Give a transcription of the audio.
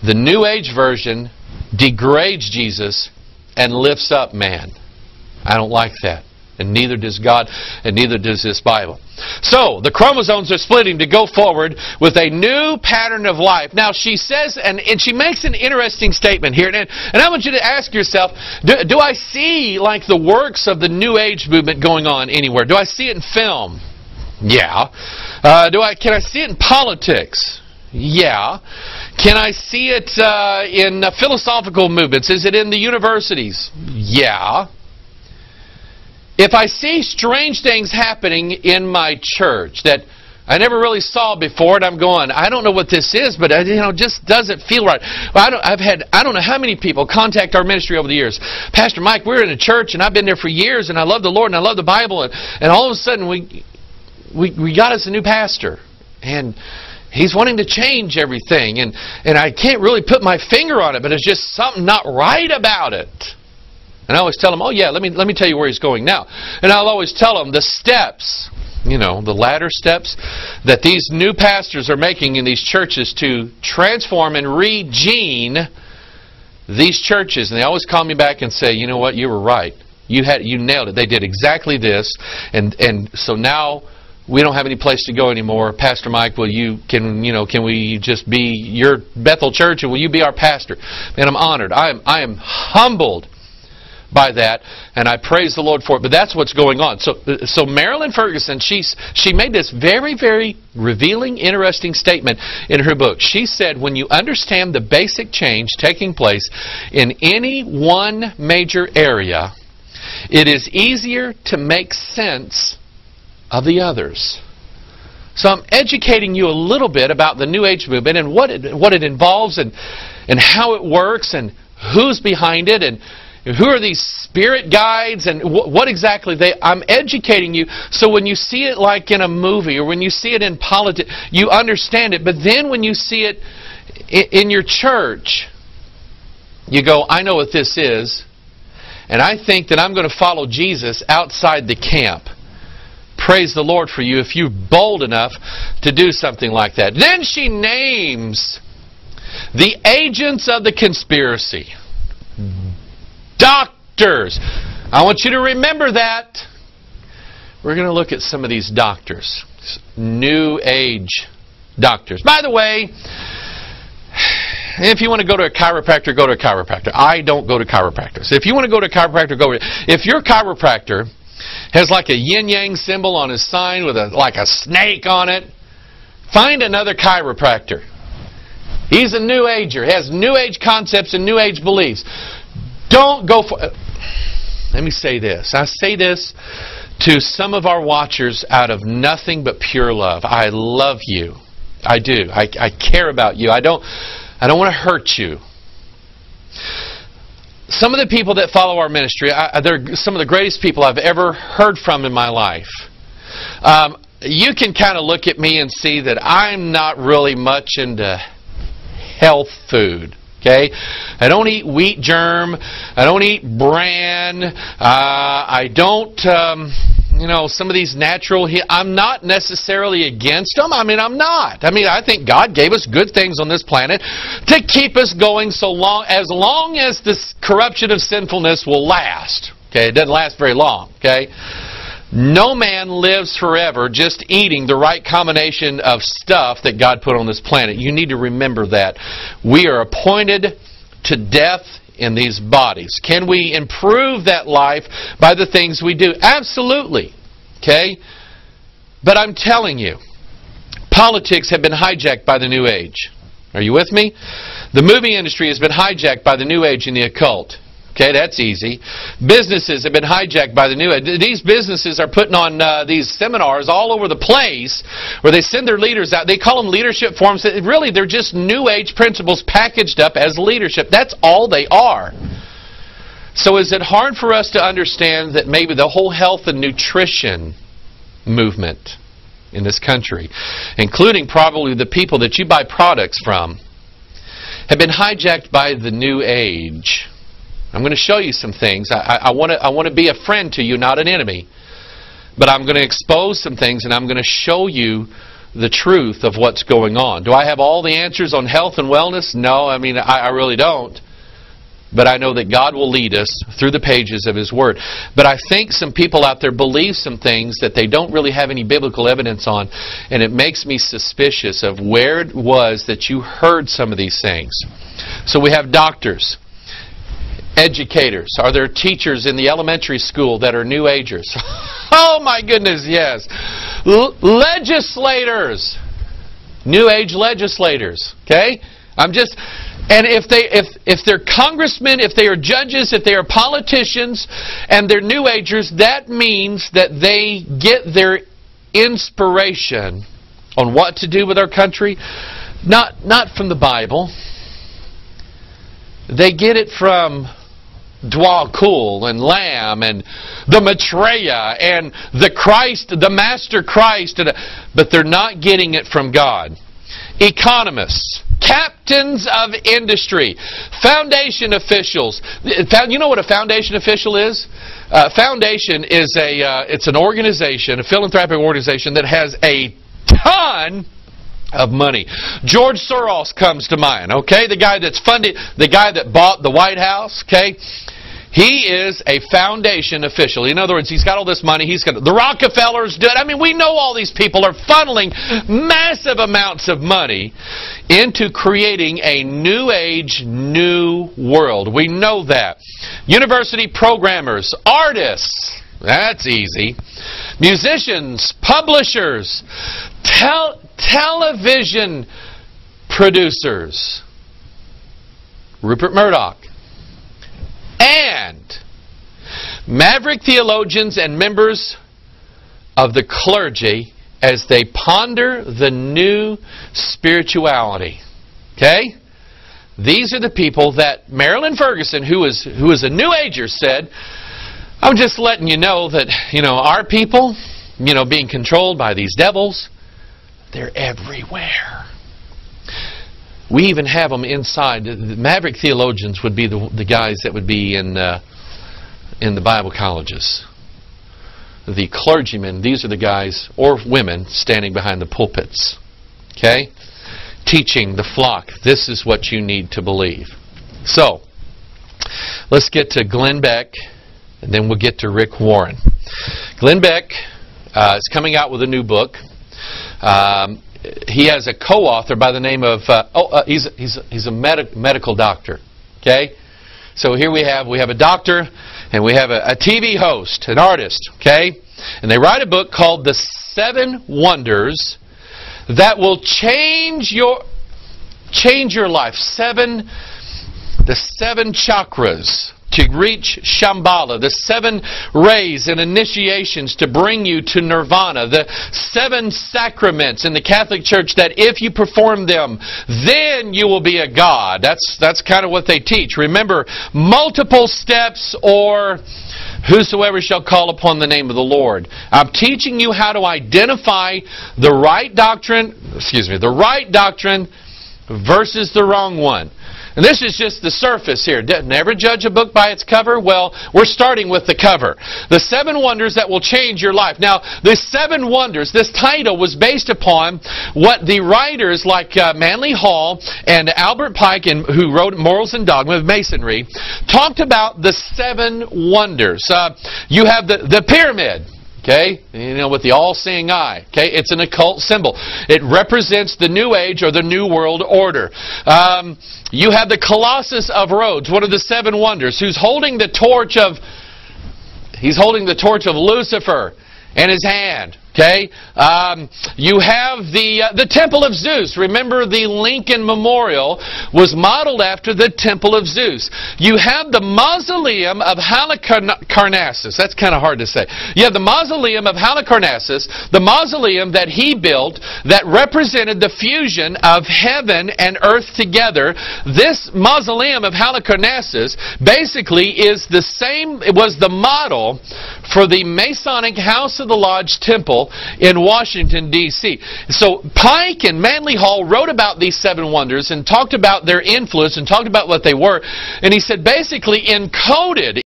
The New Age version degrades Jesus and lifts up man. I don't like that. And neither does God, and neither does this Bible. So, the chromosomes are splitting to go forward with a new pattern of life. Now, she says, and she makes an interesting statement here. And I want you to ask yourself, do I see like the works of the New Age movement going on anywhere? Do I see it in film? Yeah. Can I see it in politics? Yeah. Can I see it in philosophical movements? Is it in the universities? Yeah. If I see strange things happening in my church that I never really saw before, and I'm going, I don't know what this is, but it just doesn't feel right. Well, I don't know how many people contact our ministry over the years. Pastor Mike, we're in a church, and I've been there for years, and I love the Lord, and I love the Bible, and all of a sudden we got us a new pastor, and he's wanting to change everything, and I can't really put my finger on it, but it's just something not right about it. And I always tell them, oh yeah, let me tell you where he's going now. And I'll always tell them the steps, the ladder steps that these new pastors are making in these churches to transform and regene these churches. And they always call me back and say, you know what, you were right. You nailed it. They did exactly this. And so now we don't have any place to go anymore. Pastor Mike, can we just be your Bethel church, and will you be our pastor? And I'm honored. I am humbled by that, and I praise the Lord for it. But that's what's going on. So Marilyn Ferguson, she made this very, very revealing, interesting statement in her book. She said, when you understand the basic change taking place in any one major area, it is easier to make sense of the others. So I'm educating you a little bit about the New Age movement and what it involves and how it works and who's behind it and who are these spirit guides and what exactly I'm educating you so when you see it like in a movie or when you see it in politics, you understand it. But then when you see it in your church, you go, I know what this is, and I think that I'm going to follow Jesus outside the camp. Praise the Lord for you if you're bold enough to do something like that. Then she names the agents of the conspiracy. Doctors. I want you to remember that. We're going to look at some of these doctors. New Age doctors. By the way, if you want to go to a chiropractor, go to a chiropractor. I don't go to chiropractors. If you want to go to a chiropractor, go to... If your chiropractor has like a yin-yang symbol on his sign with like a snake on it, find another chiropractor. He's a New Ager. He has New Age concepts and New Age beliefs. Don't go for... Let me say this. I say this to some of our watchers out of nothing but pure love. I love you. I do. I care about you. I don't want to hurt you. Some of the people that follow our ministry, they're some of the greatest people I've ever heard from in my life. You can kind of look at me and see that I'm not really much into health food. Okay, I don't eat wheat germ. I don't eat bran. I don't, some of these natural. I'm not necessarily against them. I'm not. I think God gave us good things on this planet to keep us going as long as this corruption of sinfulness will last. Okay, it doesn't last very long. Okay. No man lives forever just eating the right combination of stuff that God put on this planet. You need to remember that. We are appointed to death in these bodies. Can we improve that life by the things we do? Absolutely. Okay? But I'm telling you, politics have been hijacked by the New Age. Are you with me? The movie industry has been hijacked by the New Age and the occult. Okay, that's easy. Businesses have been hijacked by the New Age. These businesses are putting on these seminars all over the place where they send their leaders out. They call them leadership forums. Really, they're just New Age principles packaged up as leadership. That's all they are. So is it hard for us to understand that maybe the whole health and nutrition movement in this country, including probably the people that you buy products from, have been hijacked by the New Age? I'm going to show you some things. I want to be a friend to you, not an enemy. But I'm going to expose some things, and I'm going to show you the truth of what's going on. Do I have all the answers on health and wellness? No, I mean, I really don't. But I know that God will lead us through the pages of His Word. But I think some people out there believe some things that they don't really have any biblical evidence on, and it makes me suspicious of where it was that you heard some of these things. So we have doctors, educators. Are there teachers in the elementary school that are New Agers? Oh my goodness, yes. Legislators. New Age legislators. Okay? And if they're congressmen, if they are judges, if they are politicians, and they're New Agers, that means that they get their inspiration on what to do with our country, not from the Bible. They get it from Dwa Kul and Lamb and the Maitreya and the Christ, the Master Christ, but they're not getting it from God. Economists, captains of industry, foundation officials. You know what a foundation official is? Foundation is it's an organization, a philanthropic organization that has a ton of money. George Soros comes to mind, okay? The guy that's funded, the guy that bought the White House, okay? He is a foundation official. In other words, he's got all this money. The Rockefellers do it. I mean, we know all these people are funneling massive amounts of money into creating a new age, new world. We know that. University programmers, artists, that's easy. Musicians, publishers, television producers. Rupert Murdoch. And maverick theologians and members of the clergy as they ponder the new spirituality. Okay? These are the people that Marilyn Ferguson, who is a New Ager, said, I'm just letting you know that, our people, being controlled by these devils, they're everywhere. We even have them inside. The maverick theologians would be the guys that would be in the Bible colleges. The clergymen, these are the guys, or women, standing behind the pulpits. Okay? Teaching the flock. This is what you need to believe. So, let's get to Glenn Beck, and then we'll get to Rick Warren. Glenn Beck is coming out with a new book. He has a co-author by the name of he's a medical doctor. Okay, so here we have a doctor and we have a TV host, an artist. Okay, and they write a book called The 7 Wonders that will change your life. The 7 chakras to reach Shambhala, the 7 rays and initiations to bring you to Nirvana, the 7 sacraments in the Catholic Church that if you perform them, then you will be a god. That's kind of what they teach. Remember, multiple steps or whosoever shall call upon the name of the Lord. I'm teaching you how to identify the right doctrine versus the wrong one. And this is just the surface here. Never judge a book by its cover. Well, we're starting with the cover. The 7 Wonders that will change your life. Now, the 7 Wonders, this title was based upon what the writers like Manly Hall and Albert Pike, who wrote Morals and Dogma of Masonry, talked about the 7 Wonders. You have the pyramid. Okay, with the all-seeing eye. Okay, it's an occult symbol. It represents the New Age or the New World Order. You have the Colossus of Rhodes, one of the 7 Wonders, who's holding the torch of. He's holding the torch of Lucifer in his hand. Okay, you have the Temple of Zeus. Remember, the Lincoln Memorial was modeled after the Temple of Zeus. You have the Mausoleum of Halicarnassus. That's kind of hard to say. You have the Mausoleum of Halicarnassus, the mausoleum that he built that represented the fusion of heaven and earth together. This Mausoleum of Halicarnassus basically is the same. It was the model for the Masonic House of the Lodge Temple in Washington, D.C. So Pike and Manly Hall wrote about these 7 wonders and talked about their influence and talked about what they were. And he said basically encoded